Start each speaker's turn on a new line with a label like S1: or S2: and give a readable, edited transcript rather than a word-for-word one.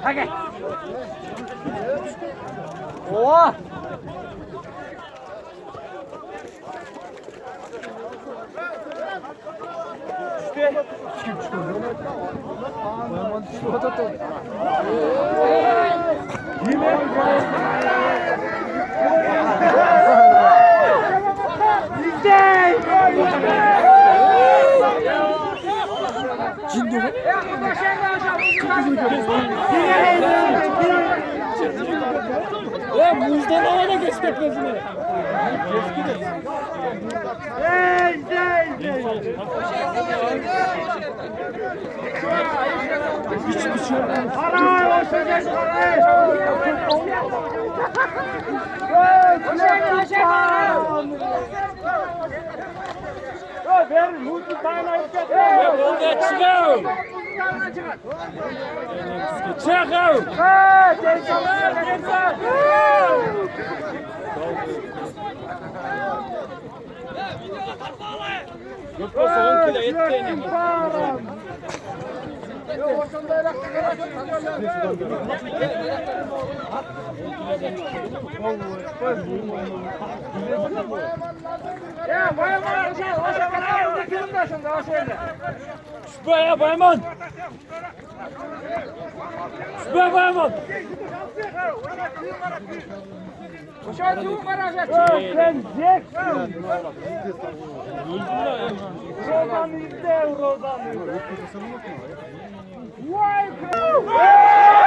S1: Hadi. Oha. Kim çıkıyor? Bayaman düştü o da top. Yine. Cindi mi? Muzdan havada geçmek lazım. Hiçbir şey olmaz. Ver muzlu kaynayıp getir. Çıkıyor. Çıkıyor. Yoksa 10 kilo et benim. Ya Bayman, Şüpheye Bayman. Şüpheye Bayman. Sen Jackson. Rodan izle, Rodan. Vay be!